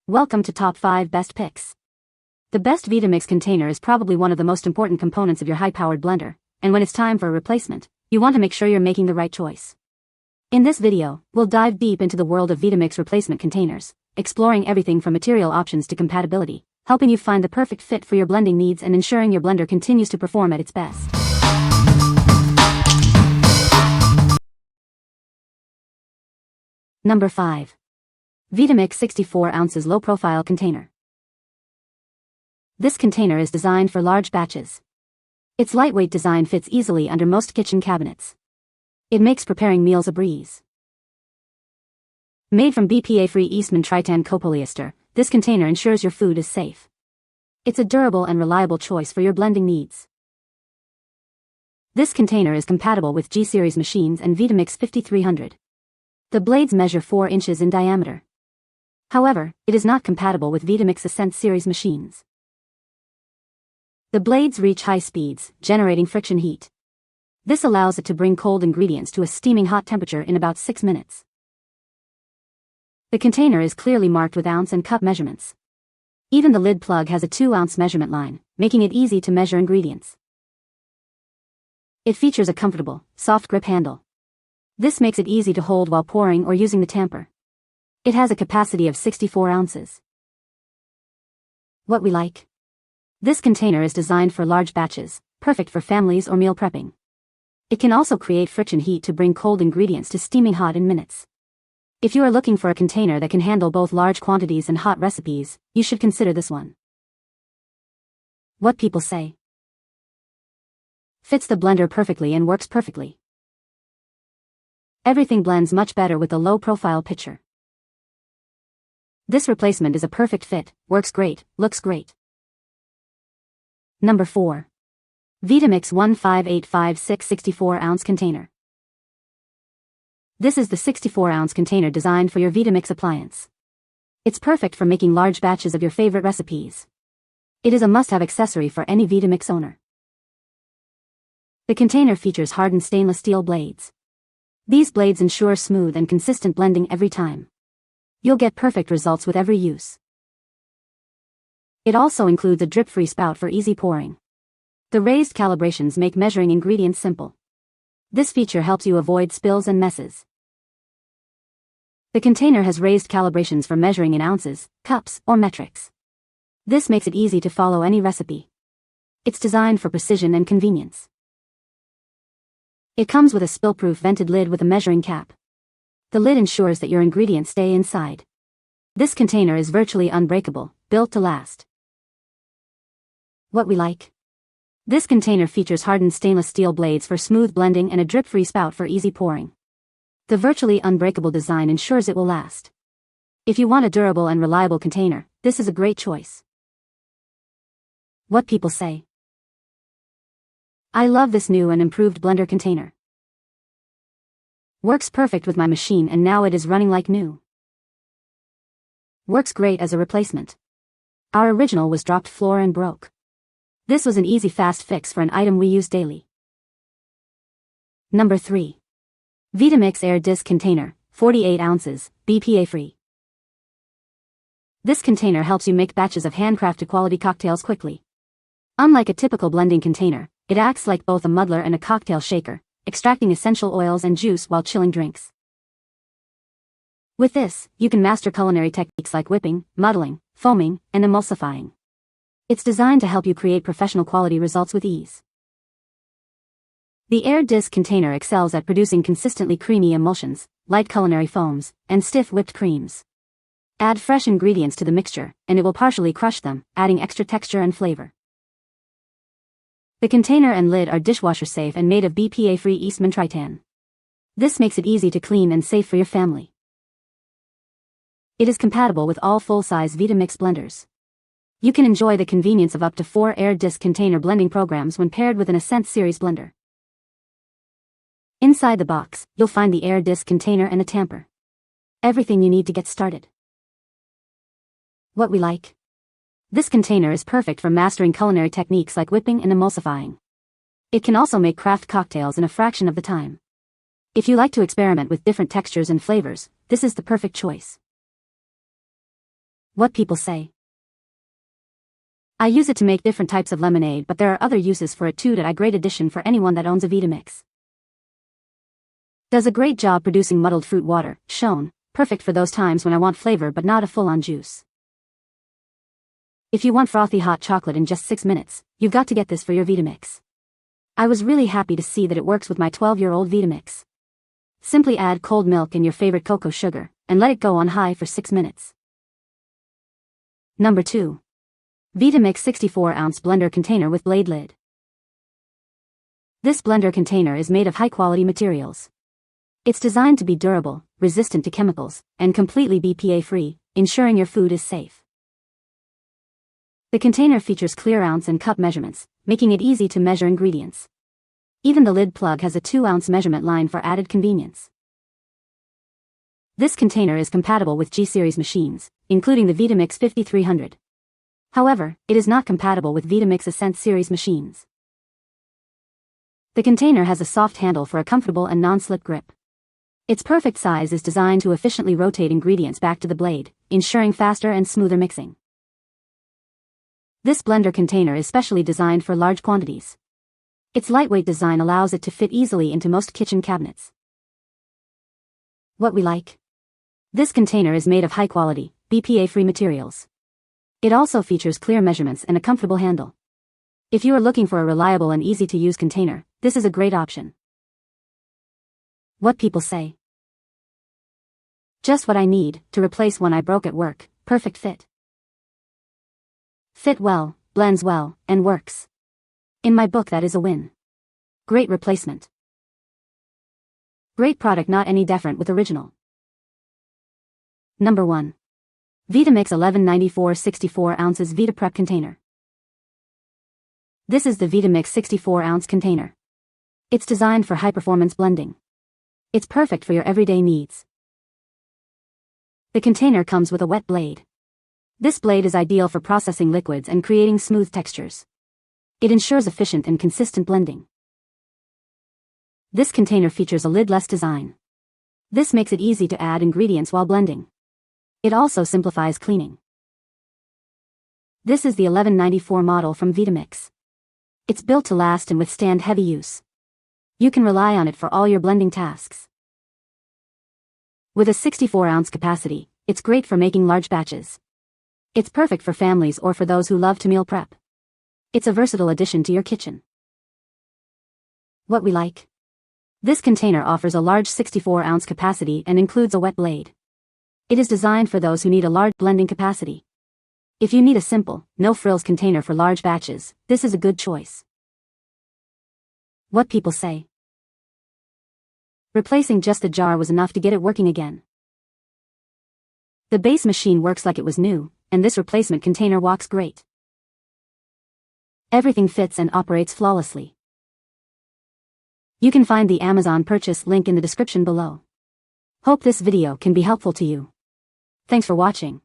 Welcome to Top 5 Best Picks. The best Vitamix container is probably one of the most important components of your high-powered blender, and when it's time for a replacement, you want to make sure you're making the right choice. In this video, we'll dive deep into the world of Vitamix replacement containers, exploring everything from material options to compatibility, helping you find the perfect fit for your blending needs and ensuring your blender continues to perform at its best. Number 5. Vitamix 64 ounces low-profile container. This container is designed for large batches. Its lightweight design fits easily under most kitchen cabinets. It makes preparing meals a breeze. Made from BPA-Free Eastman Tritan copolyester, this container ensures your food is safe. It's a durable and reliable choice for your blending needs. This container is compatible with G-Series machines and Vitamix 5300. The blades measure 4 inches in diameter. However, it is not compatible with Vitamix Ascent series machines. The blades reach high speeds, generating friction heat. This allows it to bring cold ingredients to a steaming hot temperature in about 6 minutes. The container is clearly marked with ounce and cup measurements. Even the lid plug has a 2-ounce measurement line, making it easy to measure ingredients. It features a comfortable, soft grip handle. This makes it easy to hold while pouring or using the tamper. It has a capacity of 64 ounces. What we like. This container is designed for large batches, perfect for families or meal prepping. It can also create friction heat to bring cold ingredients to steaming hot in minutes. If you are looking for a container that can handle both large quantities and hot recipes, you should consider this one. What people say. Fits the blender perfectly and works perfectly. Everything blends much better with the low-profile pitcher. This replacement is a perfect fit, works great, looks great. Number 4. Vitamix 15856 64-ounce container. This is the 64-ounce container designed for your Vitamix appliance. It's perfect for making large batches of your favorite recipes. It is a must-have accessory for any Vitamix owner. The container features hardened stainless steel blades. These blades ensure smooth and consistent blending every time. You'll get perfect results with every use. It also includes a drip-free spout for easy pouring. The raised calibrations make measuring ingredients simple. This feature helps you avoid spills and messes. The container has raised calibrations for measuring in ounces, cups, or metrics. This makes it easy to follow any recipe. It's designed for precision and convenience. It comes with a spill-proof vented lid with a measuring cap. The lid ensures that your ingredients stay inside. This container is virtually unbreakable, built to last. What we like. This container features hardened stainless steel blades for smooth blending and a drip-free spout for easy pouring. The virtually unbreakable design ensures it will last. If you want a durable and reliable container, this is a great choice. What people say. I love this new and improved blender container. Works perfect with my machine and now it is running like new. Works great as a replacement. Our original was dropped floor and broke. This was an easy fast fix for an item we use daily. Number 3. Vitamix Air Disc Container, 48 ounces, BPA-Free. This container helps you make batches of handcrafted quality cocktails quickly. Unlike a typical blending container, it acts like both a muddler and a cocktail shaker, extracting essential oils and juice while chilling drinks. With this, you can master culinary techniques like whipping, muddling, foaming, and emulsifying. It's designed to help you create professional quality results with ease. The Air Disc container excels at producing consistently creamy emulsions, light culinary foams, and stiff whipped creams. Add fresh ingredients to the mixture, and it will partially crush them, adding extra texture and flavor. The container and lid are dishwasher safe and made of BPA-Free Eastman Tritan. This makes it easy to clean and safe for your family. It is compatible with all full-size Vitamix blenders. You can enjoy the convenience of up to 4 Air Disc container blending programs when paired with an Ascent series blender. Inside the box, you'll find the Air Disc container and a tamper. Everything you need to get started. What we like. This container is perfect for mastering culinary techniques like whipping and emulsifying. It can also make craft cocktails in a fraction of the time. If you like to experiment with different textures and flavors, this is the perfect choice. What people say. I use it to make different types of lemonade, but there are other uses for it too. A great addition for anyone that owns a Vitamix. Does a great job producing muddled fruit water, shown, perfect for those times when I want flavor but not a full-on juice. If you want frothy hot chocolate in just 6 minutes, you've got to get this for your Vitamix. I was really happy to see that it works with my 12-year-old Vitamix. Simply add cold milk and your favorite cocoa sugar, and let it go on high for 6 minutes. Number 2. Vitamix 64-ounce blender container with blade lid. This blender container is made of high-quality materials. It's designed to be durable, resistant to chemicals, and completely BPA-free, ensuring your food is safe. The container features clear ounce and cup measurements, making it easy to measure ingredients. Even the lid plug has a 2-ounce measurement line for added convenience. This container is compatible with G-series machines, including the Vitamix 5300. However, it is not compatible with Vitamix Ascent series machines. The container has a soft handle for a comfortable and non-slip grip. Its perfect size is designed to efficiently rotate ingredients back to the blade, ensuring faster and smoother mixing. This blender container is specially designed for large quantities. Its lightweight design allows it to fit easily into most kitchen cabinets. What we like. This container is made of high-quality, BPA-free materials. It also features clear measurements and a comfortable handle. If you are looking for a reliable and easy-to-use container, this is a great option. What people say. Just what I need to replace one I broke at work. Perfect fit. Fit well, blends well, and works. In my book, that is a win. Great replacement. Great product, not any different with original. Number 1. Vitamix 1194 64 ounces Vita-Prep container. This is the Vitamix 64-ounce container. It's designed for high-performance blending. It's perfect for your everyday needs. The container comes with a wet blade. This blade is ideal for processing liquids and creating smooth textures. It ensures efficient and consistent blending. This container features a lid-less design. This makes it easy to add ingredients while blending. It also simplifies cleaning. This is the 1194 model from Vitamix. It's built to last and withstand heavy use. You can rely on it for all your blending tasks. With a 64-ounce capacity, it's great for making large batches. It's perfect for families or for those who love to meal prep. It's a versatile addition to your kitchen. What we like. This container offers a large 64-ounce capacity and includes a wet blade. It is designed for those who need a large blending capacity. If you need a simple, no-frills container for large batches, this is a good choice. What people say. Replacing just the jar was enough to get it working again. The base machine works like it was new, and this replacement container walks great. Everything fits and operates flawlessly. You can find the Amazon purchase link in the description below. Hope this video can be helpful to you. Thanks for watching.